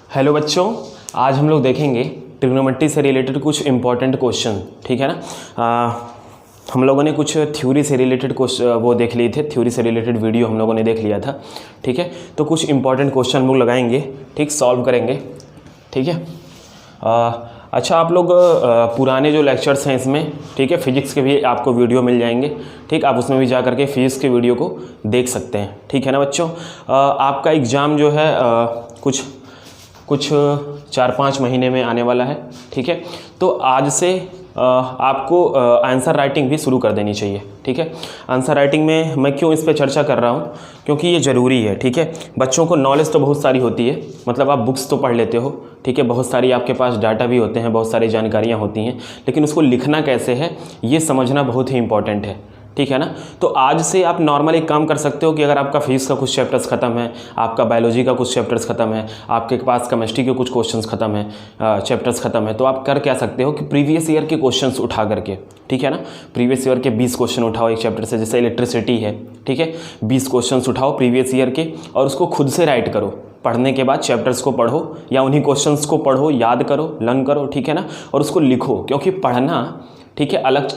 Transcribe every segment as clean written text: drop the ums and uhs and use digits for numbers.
Hello बच्चों, आज हम लोग देखेंगे ट्रिग्नोमेट्री से रिलेटेड कुछ इंपॉर्टेंट क्वेश्चन। ठीक है ना। हम लोगों ने कुछ थ्योरी से रिलेटेड क्वेश्चन वो देख लिए थे, थ्योरी से रिलेटेड वीडियो हम लोगों ने देख लिया था। ठीक है, तो कुछ इंपॉर्टेंट क्वेश्चन हम लोग लगाएंगे, ठीक, सॉल्व करेंगे। ठीक है। अच्छा, आप लोग पुराने जो लेक्चर्स हैं इसमें, ठीक है, फिजिक्स के भी आपको वीडियो मिल जाएंगे। ठीक, आप उसमें भी जा करके फिजिक्स के वीडियो को देख सकते हैं। ठीक है ना बच्चों। आपका एग्ज़ाम जो है कुछ 4-5 महीने में आने वाला है। ठीक है, तो आज से आपको आंसर राइटिंग भी शुरू कर देनी चाहिए। ठीक है, आंसर राइटिंग में मैं क्यों इस पे चर्चा कर रहा हूँ, क्योंकि ये ज़रूरी है। ठीक है, बच्चों को नॉलेज तो बहुत सारी होती है, मतलब आप बुक्स तो पढ़ लेते हो, ठीक है, बहुत सारी आपके पास डाटा भी होते हैं, बहुत सारी जानकारियाँ होती हैं, लेकिन उसको लिखना कैसे है ये समझना बहुत ही इंपॉर्टेंट है। ठीक है ना। तो आज से आप नॉर्मल एक काम कर सकते हो कि अगर आपका फिजिक्स का कुछ चैप्टर्स ख़त्म है, आपका बायोलॉजी का कुछ चैप्टर्स ख़त्म है, आपके पास केमिस्ट्री के कुछ क्वेश्चंस ख़त्म है, चैप्टर्स ख़त्म है, तो आप कर क्या सकते हो कि प्रीवियस ईयर के क्वेश्चंस उठा करके, ठीक है ना, प्रीवियस ईयर के 20 क्वेश्चन उठाओ एक चैप्टर से, जैसे इलेक्ट्रिसिटी है। ठीक है, 20 क्वेश्चन उठाओ प्रीवियस ईयर के और उसको खुद से राइट करो। पढ़ने के बाद चैप्टर्स को पढ़ो या उन्हीं क्वेश्चंस को पढ़ो, याद करो, लर्न करो। ठीक है ना, और उसको लिखो, क्योंकि पढ़ना, ठीक है, अलग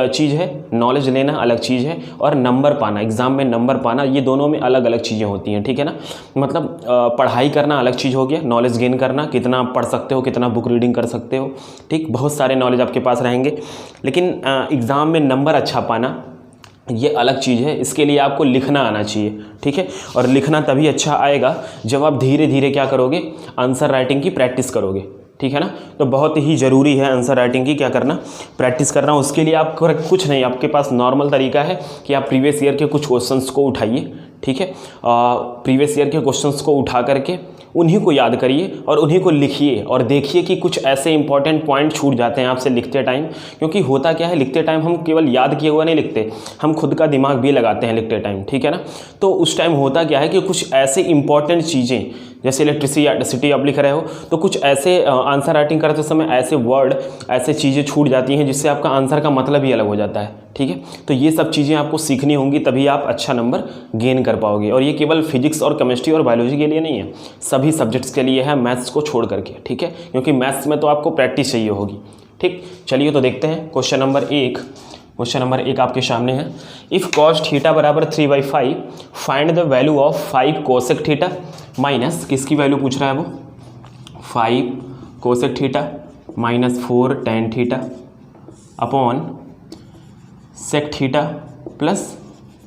चीज़ है, नॉलेज लेना अलग चीज़ है, और नंबर पाना, एग्ज़ाम में नंबर पाना, ये दोनों में अलग अलग चीज़ें होती हैं। ठीक है ना, मतलब पढ़ाई करना अलग चीज़ हो गया, नॉलेज गेन करना, कितना पढ़ सकते हो, कितना बुक रीडिंग कर सकते हो, ठीक, बहुत सारे नॉलेज आपके पास रहेंगे, लेकिन एग्ज़ाम में नंबर अच्छा पाना ये अलग चीज़ है। इसके लिए आपको लिखना आना चाहिए। ठीक है, और लिखना तभी अच्छा आएगा जब आप धीरे धीरे क्या करोगे, आंसर राइटिंग की प्रैक्टिस करोगे। ठीक है ना, तो बहुत ही ज़रूरी है आंसर राइटिंग की क्या करना, प्रैक्टिस करना। उसके लिए आप कुछ नहीं, आपके पास नॉर्मल तरीका है कि आप प्रीवियस ईयर के कुछ क्वेश्चंस को उठाइए। ठीक है, प्रीवियस ईयर के क्वेश्चंस को उठा करके उन्हीं को याद करिए और उन्हीं को लिखिए, और देखिए कि कुछ ऐसे इंपॉर्टेंट पॉइंट छूट जाते हैं आपसे लिखते टाइम। क्योंकि होता क्या है, लिखते टाइम हम केवल याद किए हुआ नहीं लिखते, हम खुद का दिमाग भी लगाते हैं लिखते टाइम। ठीक है ना, तो उस टाइम होता क्या है कि कुछ ऐसे इंपॉर्टेंट चीज़ें, जैसे इलेक्ट्रिसिटी आप लिख रहे हो, तो कुछ ऐसे आंसर राइटिंग करते समय ऐसे वर्ड, ऐसे चीज़ें छूट जाती हैं जिससे आपका आंसर का मतलब ही अलग हो जाता है। ठीक है, तो ये सब चीज़ें आपको सीखनी होंगी, तभी आप अच्छा नंबर गेन कर पाओगे। और ये केवल फिजिक्स और केमिस्ट्री और बायोलॉजी के लिए नहीं है, सभी सब्जेक्ट्स के लिए है, मैथ्स को छोड़ करके। ठीक है, क्योंकि मैथ्स में तो आपको प्रैक्टिस चाहिए होगी। ठीक, चलिए तो देखते हैं क्वेश्चन नंबर 1। क्वेश्चन नंबर 1 आपके सामने है, इफ़ कॉस थीटा बराबर 3/5 find the value of 5 cosec theta minus, किसकी वैल्यू पूछ रहा है वो, 5 cosec theta minus 4 tan theta upon sec theta plus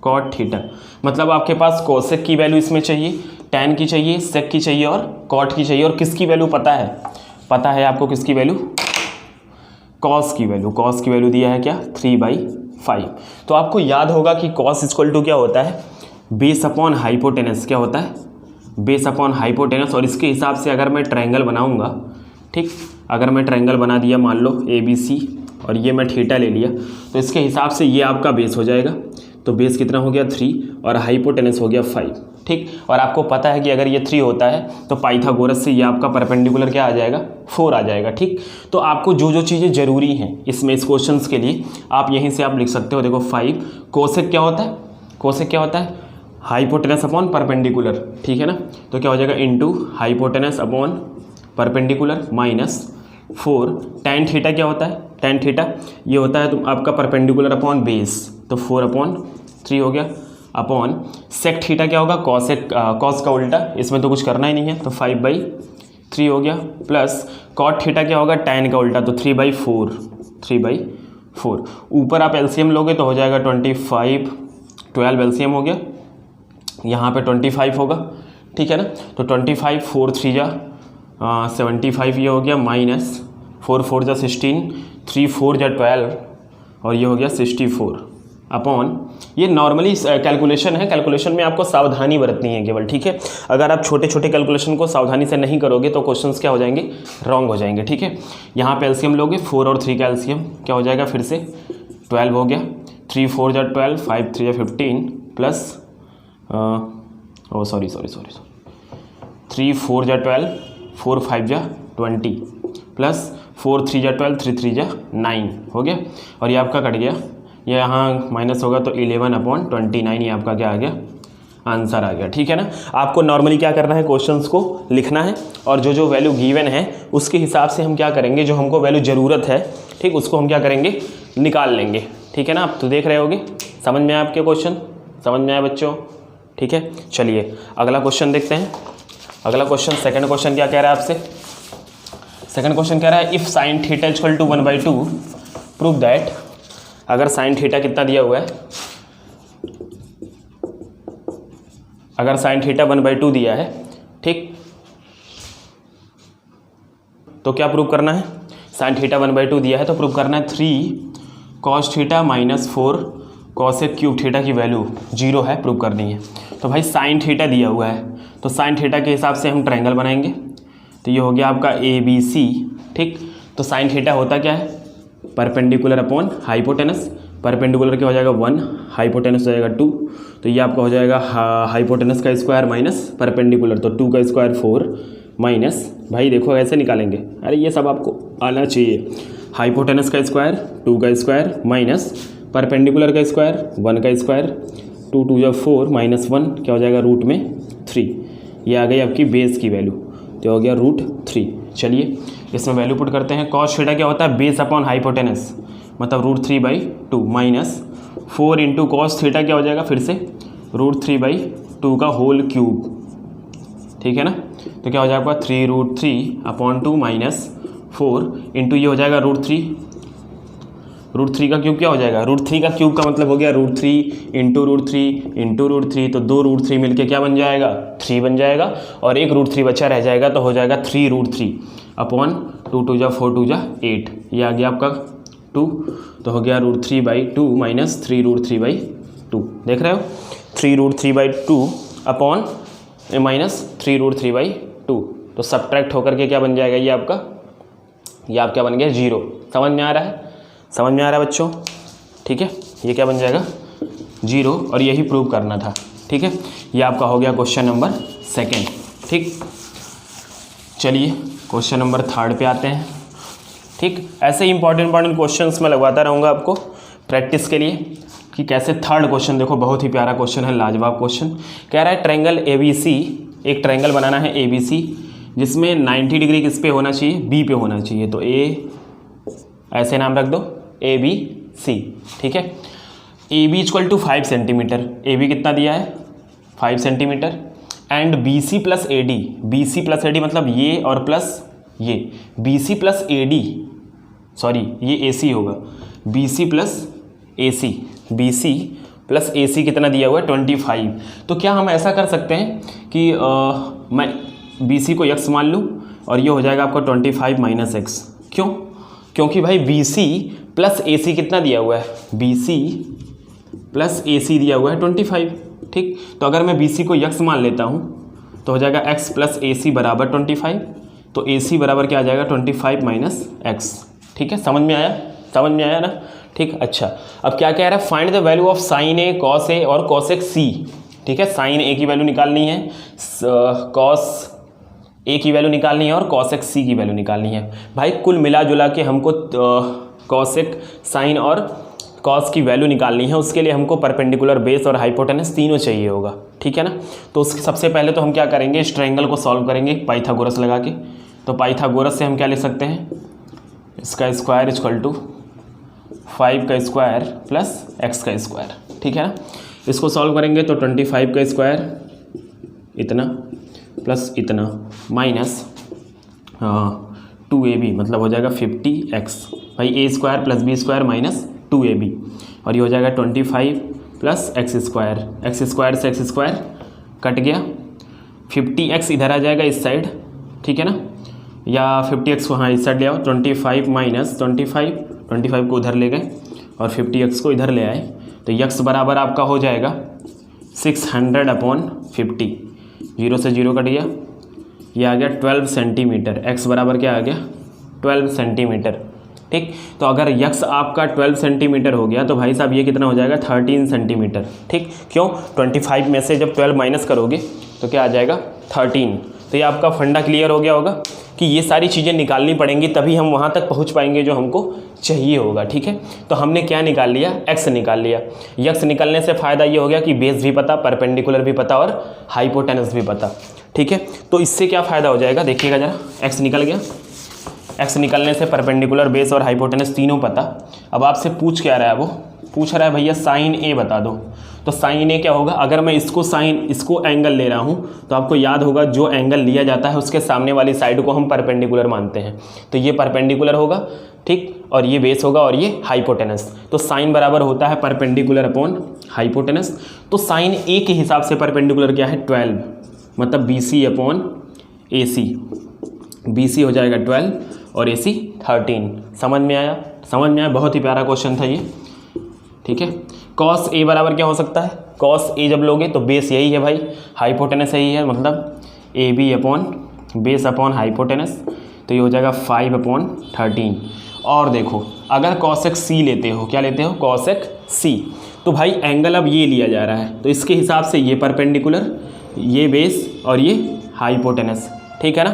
cot theta. मतलब आपके पास कोसेक की वैल्यू इसमें चाहिए, tan की चाहिए, सेक की चाहिए और कॉट की चाहिए, और किसकी वैल्यू पता है, पता है आपको किसकी वैल्यू, कॉस की वैल्यू। कॉस की वैल्यू दिया है क्या, 3/5। तो आपको याद होगा कि कॉस इक्वल टू क्या होता है, बेस अपॉन हाइपोटेनस। क्या होता है, बेस अपॉन हाइपोटेनस। और इसके हिसाब से अगर मैं ट्रायंगल बनाऊंगा, ठीक, अगर मैं ट्रायंगल बना दिया, मान लो ABC, और ये मैं थीटा ले लिया, तो इसके हिसाब से ये आपका बेस हो जाएगा। तो बेस कितना हो गया, 3, और हाइपोटेनस हो गया 5। ठीक, और आपको पता है कि अगर ये 3 होता है तो पाइथागोरस से ये आपका परपेंडिकुलर क्या आ जाएगा, 4 आ जाएगा। ठीक, तो आपको जो जो चीज़ें ज़रूरी हैं इसमें, इस क्वेश्चन के लिए, आप यहीं से आप लिख सकते हो। देखो 5 कोसेक क्या होता है, कोसेक क्या होता है, हाइपोटेनस अपॉन परपेंडिकुलर। ठीक है ना, तो क्या हो जाएगा, into hypotenuse upon perpendicular minus 4 tan theta. क्या होता है, tan थीटा ये होता है तो आपका परपेंडिकुलर अपॉन बेस, तो 4/3 हो गया, अपॉन सेक थीटा क्या होगा, कॉस का उल्टा, इसमें तो कुछ करना ही नहीं है, तो 5/3 हो गया, प्लस कॉट थीटा क्या होगा, tan का उल्टा, तो 3/4। ऊपर आप एलसीएम लोगे तो हो जाएगा 25, 12 एलसीएम हो गया, यहाँ पे 25 होगा। ठीक है ना, तो 25, 4 3 जा 75 ये हो गया, माइनस 4 4 जा 16, 3 4 जा 12, और ये हो गया 64 अपॉन, ये नॉर्मली कैलकुलेशन है, कैलकुलेशन में आपको सावधानी बरतनी है केवल। ठीक है, अगर आप छोटे छोटे कैलकुलेशन को सावधानी से नहीं करोगे तो क्वेश्चंस क्या हो जाएंगे, रॉन्ग हो जाएंगे। ठीक है, यहाँ पे एलसीएम लोगे, 4 और 3 का एलसीएम क्या हो जाएगा, फिर से 12 हो गया, 3 4 जा 12, 5 3 जा 15, प्लस 3 4 जा 12, 4 5 जा 20, प्लस 4 3 जा 12, 3 3 जा 9 हो गया, और ये आपका कट गया, ये यहाँ माइनस होगा तो 11/29 ये आपका क्या आ गया, आंसर आ गया। ठीक है ना। आपको नॉर्मली क्या करना है, क्वेश्चंस को लिखना है और जो जो वैल्यू गिवन है उसके हिसाब से हम क्या करेंगे, जो हमको वैल्यू ज़रूरत है, ठीक, उसको हम क्या करेंगे, निकाल लेंगे। ठीक है ना। आप तो देख रहे होगे, समझ में आया आपके क्वेश्चन, समझ में आया बच्चों। ठीक है, चलिए अगला क्वेश्चन देखते हैं। अगला क्वेश्चन, सेकंड क्वेश्चन क्या कह रहा है आपसे। सेकंड क्वेश्चन कह रहा है if sine theta equal to 1/2 prove that, अगर साइन थीटा कितना दिया हुआ है, अगर साइन थीटा 1/2 दिया है, ठीक, तो क्या प्रूव करना है, साइन थीटा 1/2 दिया है तो प्रूव करना है 3 cos theta minus 4 cosec cube theta की वैल्यू 0 है, प्रूव करनी है। तो भाई साइन थीटा दिया हुआ है तो साइन थीटा के हिसाब से हम ट्रायंगल बनाएंगे। तो ये हो गया आपका ABC, ठीक। तो साइन थीटा होता क्या है, परपेंडिकुलर अपॉन हाइपोटेनस, परपेंडिकुलर क्या हो जाएगा 1, हाइपोटेनस हो जाएगा 2, तो ये आपका हो जाएगा हाइपोटेनस का स्क्वायर माइनस परपेंडिकुलर, तो 2 का स्क्वायर 4 माइनस, भाई देखो ऐसे निकालेंगे, अरे ये सब आपको आना चाहिए, हाइपोटेनस का स्क्वायर 2 का स्क्वायर माइनस परपेंडिकुलर का स्क्वायर 1 का स्क्वायर, 2 2 जा 4 माइनस 1 क्या हो जाएगा रूट में 3, ये आ गई आपकी बेस की वैल्यू, तो हो गया √3। चलिए इसमें वैल्यू पुट करते हैं। कॉस थीटा क्या होता है, बेस अपॉन हाइपोटेनस, मतलब √3/2 माइनस 4 इंटू कॉस थीटा क्या हो जाएगा, फिर से √3/2 का होल क्यूब, ठीक है ना। तो क्या हो जाएगा 3√3/2 माइनस 4 इंटू ये हो जाएगा √3 का क्यूब क्या हो जाएगा, √3 का क्यूब का मतलब हो गया √3 इंटू √3, तो 2 √3 मिलके क्या बन जाएगा, 3 बन जाएगा, और एक √3 बचा रह जाएगा तो हो जाएगा 3√3/2 2 जा 4 2 जा 8, ये आ गया आपका 2, तो हो गया √3/2 माइनस 3√3/2, देख रहे हो 3√3/2 अपॉन माइनस 3√3/2, तो सब्ट्रैक्ट होकर के क्या बन जाएगा, ये आपका क्या बन गया 0। समझ में आ रहा है, समझ में आ रहा है बच्चों, ठीक है, ये क्या बन जाएगा 0, और यही प्रूव करना था। ठीक है, ये आपका हो गया क्वेश्चन नंबर 2। ठीक, चलिए क्वेश्चन नंबर 3 पे आते हैं। ठीक, ऐसे ही इंपॉर्टेंट क्वेश्चंस मैं लगवाता रहूँगा आपको प्रैक्टिस के लिए कि कैसे। थर्ड क्वेश्चन देखो, बहुत ही प्यारा क्वेश्चन है, लाजवाब क्वेश्चन। कह रहा है ट्रायंगल ABC, एक ट्रायंगल बनाना है ABC जिसमें 90 डिग्री किस पे होना चाहिए, B पे होना चाहिए, तो A ऐसे नाम रख दो ABC। ठीक है, AB equal to 5 centimetre, AB कितना दिया है 5 centimetre, and BC plus AD, BC plus AD मतलब ये और प्लस ये, BC प्लस AD, सॉरी ये AC होगा, BC plus AC, BC plus AC कितना दिया हुआ है 25। तो क्या हम ऐसा कर सकते हैं कि मैं BC को x मान लूँ और ये हो जाएगा आपका 25 माइनस x, क्यों, क्योंकि भाई BC प्लस AC कितना दिया हुआ है, BC प्लस AC दिया हुआ है 25। ठीक, तो अगर मैं BC को x मान लेता हूँ तो हो जाएगा x प्लस AC बराबर 25, तो AC बराबर क्या आ जाएगा 25 माइनस x। ठीक है, समझ में आया, समझ में आया ना। ठीक, अच्छा अब क्या कह रहा है, find the value of sine A, cos A और कॉसेक C। ठीक है, साइन A की वैल्यू निकालनी है, कॉस A की वैल्यू निकालनी है और कॉसेक C की वैल्यू निकालनी है। भाई कुल मिला जुला के हमको कॉसेक, साइन और कॉस की वैल्यू निकालनी है, उसके लिए हमको परपेंडिकुलर, बेस और हाइपोटेनस तीनों चाहिए होगा। ठीक है ना, तो उसके सबसे पहले तो हम क्या करेंगे, इस ट्रायंगल को सॉल्व करेंगे पाइथागोरस लगा के। तो पाइथागोरस से हम क्या ले सकते हैं, इसका स्क्वायर इक्वल टू 5 का स्क्वायर प्लस x का स्क्वायर। ठीक है ना, इसको सॉल्व करेंगे तो 25 का स्क्वायर इतना प्लस इतना माइनस 2ab मतलब हो जाएगा 50x, भाई a square plus b square minus 2ab, और ये हो जाएगा 25 plus x square, x square से x स्क्वायर कट गया, 50x इधर आ जाएगा इस साइड, ठीक है ना, या 50x को हाँ इस साइड ले आओ, 25 माइनस 25 को उधर ले गए और 50x को इधर ले आए, तो x बराबर आपका हो जाएगा 600/50, 0 से 0 कट गया, ये आ गया 12 सेंटीमीटर, x बराबर क्या आ गया 12 सेंटीमीटर। ठीक, तो अगर x आपका 12 सेंटीमीटर हो गया तो भाई साहब ये कितना हो जाएगा 13 सेंटीमीटर। ठीक, क्यों, 25 में से जब 12 माइनस करोगे तो क्या आ जाएगा 13। तो ये आपका फंडा क्लियर हो गया होगा। कि ये सारी चीज़ें निकालनी पड़ेंगी, तभी हम वहाँ तक पहुँच पाएंगे जो हमको चाहिए होगा। ठीक है, तो हमने क्या निकाल लिया, एक्स निकाल लिया। एक्स निकालने से फ़ायदा ये हो गया कि बेस भी पता, परपेंडिकुलर भी पता और हाइपोटेनस भी पता। ठीक है, तो इससे क्या फ़ायदा हो जाएगा, देखिएगा ज़रा, एक्स निकल गया। एक्स निकलने से परपेंडिकुलर, बेस और हाइपोटेनस तीनों पता। अब आपसे पूछ क्या रहा है, वो पूछ रहा है भैया साइन ए बता दो। तो साइन ए क्या होगा, अगर मैं इसको एंगल ले रहा हूँ तो आपको याद होगा जो एंगल लिया जाता है उसके सामने वाली साइड को हम परपेंडिकुलर मानते हैं। तो ये परपेंडिकुलर होगा, ठीक, और ये बेस होगा और ये हाइपोटेनस। तो साइन बराबर होता है परपेंडिकुलर अपॉन हाइपोटेनस। तो साइन ए के हिसाब से परपेंडिकुलर क्या है 12, मतलब BC अपॉन AC। BC हो जाएगा 12 और AC 13। समझ में आया, समझ में आया, बहुत ही प्यारा क्वेश्चन था ये। ठीक है, कॉस ए बराबर क्या हो सकता है, कॉस ए जब लोगे तो बेस यही है भाई, हाइपोटेनस यही है, मतलब AB upon base upon hypotenuse. तो ये हो जाएगा 5 अपॉन 13। और देखो अगर कॉसेक C लेते हो, क्या लेते हो, कॉसेक C, तो भाई एंगल अब ये लिया जा रहा है तो इसके हिसाब से ये परपेंडिकुलर, ये बेस और ये हाइपोटेनस। ठीक है ना,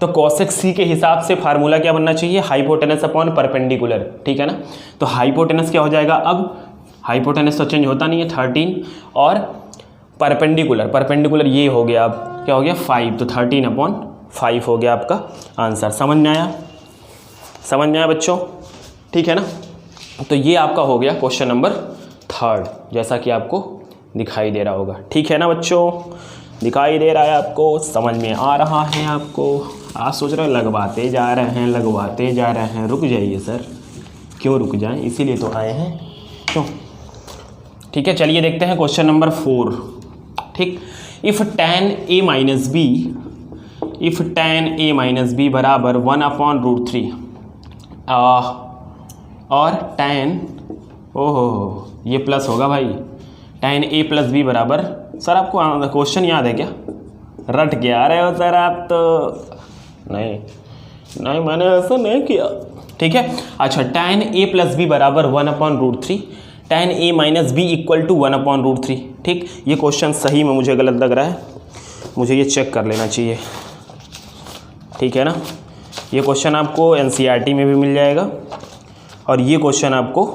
तो कॉसेक C के हिसाब से फार्मूला क्या बनना चाहिए, हाइपोटेनस अपॉन परपेंडिकुलर। ठीक है ना, तो हाइपोटेनस क्या हो जाएगा, अब हाइपोटेनस तो चेंज होता नहीं है 13, और परपेंडिकुलर ये हो गया, अब क्या हो गया 5, तो 13 अपॉन 5 हो गया आपका आंसर। समझ में आया, समझ में आया बच्चों। ठीक है ना, तो ये आपका हो गया क्वेश्चन नंबर 3, जैसा कि आपको दिखाई दे रहा होगा। ठीक है ना बच्चों, दिखाई दे रहा है आपको, समझ में आ रहा है आपको। आप सोच रहे हो लगवाते जा रहे हैं, रुक जाइए सर, क्यों रुक जाएं, इसीलिए तो आए हैं, क्यों। ठीक है, चलिए देखते हैं क्वेश्चन नंबर 4। ठीक, if tan a minus B बराबर 1/√3 और tan, ओहो ये प्लस होगा भाई, tan a + b बराबर, सर आपको क्वेश्चन याद है क्या, रट के आ रहे हो सर आप तो, नहीं मैंने ऐसा नहीं किया। ठीक है, अच्छा tan a + b बराबर 1/√3, tan a minus B equal to 1/√3। ठीक, ये क्वेश्चन सही में मुझे गलत लग रहा है, मुझे ये चेक कर लेना चाहिए। ठीक है ना, ये क्वेश्चन आपको NCERT में भी मिल जाएगा और ये क्वेश्चन आपको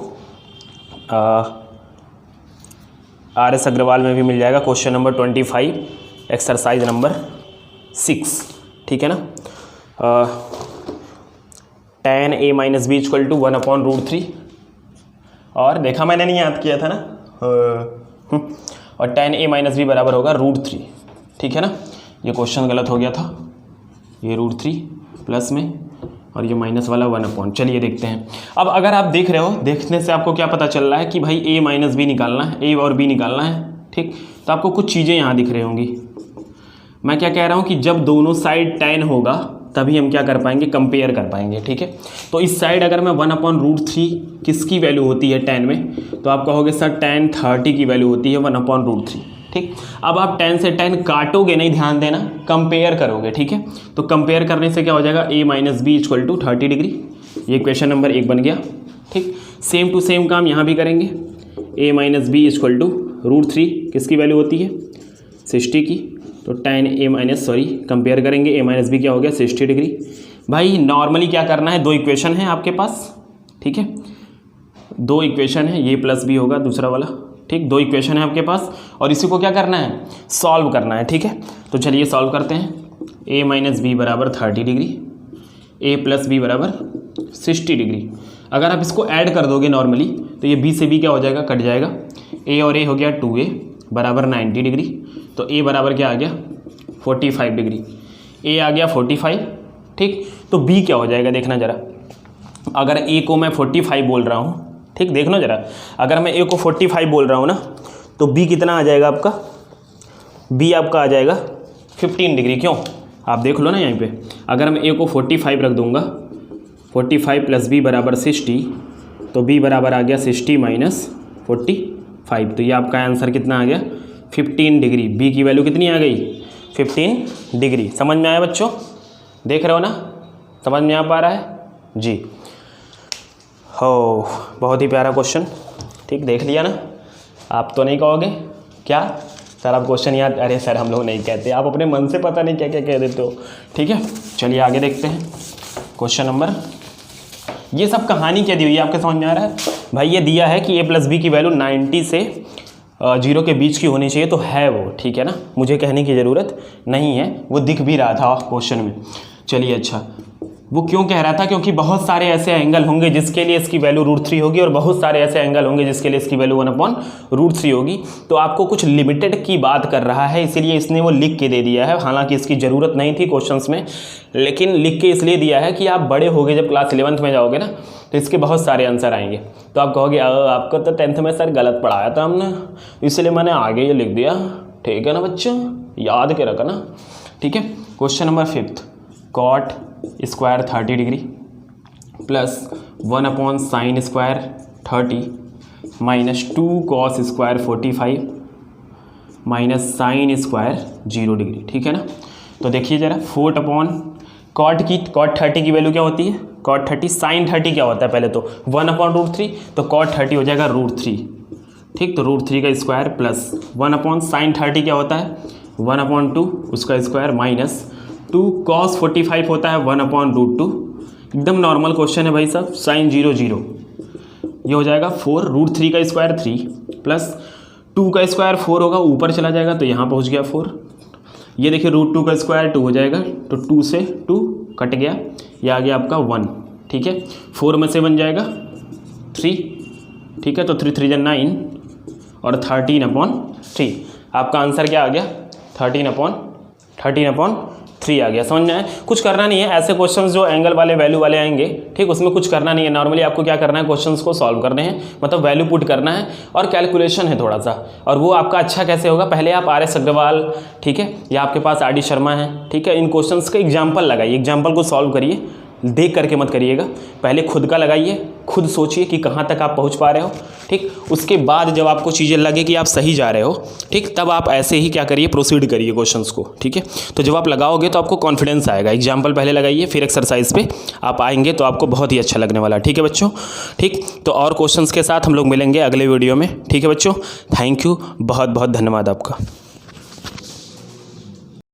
RS अग्रवाल में भी मिल जाएगा, क्वेश्चन नंबर 25 एक्सरसाइज नंबर 6। ठीक है ना, tan a minus B equal to 1/√3, और देखा मैंने नहीं याद किया था ना, और tan a माइनस बी बराबर होगा √3। ठीक है ना, ये क्वेश्चन गलत हो गया था, ये √3 प्लस में और ये माइनस वाला 1/, चलिए देखते हैं। अब अगर आप देख रहे हो, देखने से आपको क्या पता चल रहा है कि भाई a माइनस बी निकालना है, a और b निकालना है। ठीक, तो आपको कुछ चीज़ें यहाँ दिख रही होंगी। मैं क्या कह रहा हूँ कि जब दोनों साइड tan होगा तभी हम क्या कर पाएंगे, कंपेयर कर पाएंगे। ठीक है, तो इस साइड अगर मैं 1/√3 किसकी वैल्यू होती है tan में, तो आप कहोगे सर tan 30 की वैल्यू होती है 1/√3। ठीक, अब आप tan से tan काटोगे नहीं, ध्यान देना, कंपेयर करोगे। ठीक है, तो कंपेयर करने से क्या हो जाएगा, a minus B equal to 30 degree, ये क्वेश्चन नंबर 1 बन गया। ठीक, सेम टू सेम काम यहाँ भी करेंगे, a minus B equal to √3 किसकी वैल्यू होती है 60 की, तो tan a माइनस कंपेयर करेंगे, a माइनस बी क्या हो गया 60 डिग्री। भाई नॉर्मली क्या करना है, 2 इक्वेशन है आपके पास। ठीक है, 2 इक्वेशन है, ये प्लस बी होगा दूसरा वाला। ठीक, 2 इक्वेशन है आपके पास और इसी को क्या करना है, सॉल्व करना है। ठीक है, तो चलिए सॉल्व करते हैं। a माइनस बी बराबर 30 डिग्री, a प्लस बी बराबर 60 डिग्री। अगर आप इसको ऐड कर दोगे नॉर्मली तो ये b से b क्या हो जाएगा, कट जाएगा। a और a हो गया 2a बराबर 90 डिग्री, तो a बराबर क्या आ गया 45 डिग्री, a आ गया 45। ठीक, तो b क्या हो जाएगा, देखना ज़रा। अगर a को मैं 45 बोल रहा हूँ, ठीक, देख लो ज़रा, अगर मैं a को 45 बोल रहा हूँ ना, तो b कितना आ जाएगा आपका, b आपका आ जाएगा 15 डिग्री। क्यों, आप देख लो ना यहाँ पे, अगर मैं a को 45 रख दूँगा, 45 प्लस b बराबर 60, तो b बराबर आ गया 60 माइनस 45, तो ये आपका आंसर कितना आ गया 15 डिग्री। b की वैल्यू कितनी आ गई 15 डिग्री। समझ में आया बच्चों, देख रहे हो ना, समझ में आ पा रहा है जी। हो, बहुत ही प्यारा क्वेश्चन। ठीक, देख लिया ना, आप तो नहीं कहोगे क्या, सर आप क्वेश्चन याद, अरे सर हम लोग नहीं कहते, आप अपने मन से पता नहीं क्या क्या कह देते हो। ठीक है, चलिए आगे देखते हैं क्वेश्चन नंबर। ये सब कहानी क्या दी हुई है आपके समझ में आ रहा है भाई? ये दिया है कि a + b की वैल्यू 90 से 0 के बीच की होनी चाहिए, तो है वो, ठीक है ना, मुझे कहने की ज़रूरत नहीं है, वो दिख भी रहा था क्वेश्चन में। चलिए अच्छा, वो क्यों कह रहा था? क्योंकि बहुत सारे ऐसे एंगल होंगे जिसके लिए इसकी वैल्यू √3 होगी और बहुत सारे ऐसे एंगल होंगे जिसके लिए इसकी वैल्यू 1/√3 होगी। तो आपको कुछ लिमिटेड की बात कर रहा है, इसीलिए इसने वो लिख के दे दिया है। हालांकि इसकी ज़रूरत नहीं थी क्वेश्चंस में, लेकिन लिख के इसलिए दिया है कि आप बड़े होगे, जब क्लास 11th में जाओगे ना, तो इसके बहुत सारे आंसर आएंगे। तो आप कहोगे आपको तो 10th में सर गलत पढ़ाया था हमने, इसलिए मैंने आगे ये लिख दिया। ठीक है ना बच्चों, याद के रखना। ठीक है, question number 5, cot square 30 degree plus 1/sin square 30 minus 2 cos square 45 minus sin square 0 degree. ठीक है ना, तो देखिए ज़रा, 4/cot 30 की वैल्यू क्या होती है? cot 30, sin 30 क्या होता है? पहले तो 1/√3, तो cot 30 हो जाएगा √3। ठीक, तो √3 का स्क्वायर प्लस 1/sin 30 क्या होता है? 1/2 उसका स्क्वायर माइनस 2 cos 45 होता है 1/√2। एकदम नॉर्मल क्वेश्चन है भाई साहब। sin 0 0, ये हो जाएगा 4, √3 का स्क्वायर 3 प्लस 2 का स्क्वायर 4 होगा, ऊपर चला जाएगा तो यहाँ पहुँच गया 4। ये देखिए √2 का स्क्वायर 2 हो जाएगा, तो 2 से 2 कट गया, ये आ गया आपका 1। ठीक है, 4 में से बन जाएगा 3। ठीक है, तो 3 3 9 और 13/3। आपका आंसर क्या आ गया? 13/3 आ गया। समझ में आया? कुछ करना नहीं है, ऐसे क्वेश्चंस जो एंगल वाले वैल्यू वाले आएंगे, ठीक, उसमें कुछ करना नहीं है। नॉर्मली आपको क्या करना है, क्वेश्चंस को सॉल्व करने हैं, मतलब वैल्यू पुट करना है और कैलकुलेशन है थोड़ा सा। और वो आपका अच्छा कैसे होगा? पहले आप RS अग्रवाल, ठीक है, या आपके पास RD शर्मा है, ठीक है, इन क्वेश्चंस का एग्जाम्पल लगाइए, एग्जाम्पल को सॉल्व करिए, देख करके मत करिएगा। पहले खुद का लगाइए, खुद सोचिए कि कहाँ तक आप पहुँच पा रहे हो। ठीक, उसके बाद जब आपको चीज़ें लगे कि आप सही जा रहे हो, ठीक, तब आप ऐसे ही क्या करिए, प्रोसीड करिए क्वेश्चंस को। ठीक है, तो जब आप लगाओगे तो आपको कॉन्फिडेंस आएगा। एग्जाम्पल पहले लगाइए, फिर एक्सरसाइज पे आप आएंगे तो आपको बहुत ही अच्छा लगने वाला है। ठीक है बच्चों, ठीक, तो और क्वेश्चंस के साथ हम लोग मिलेंगे अगले वीडियो में। ठीक है बच्चों, थैंक यू, बहुत बहुत धन्यवाद आपका।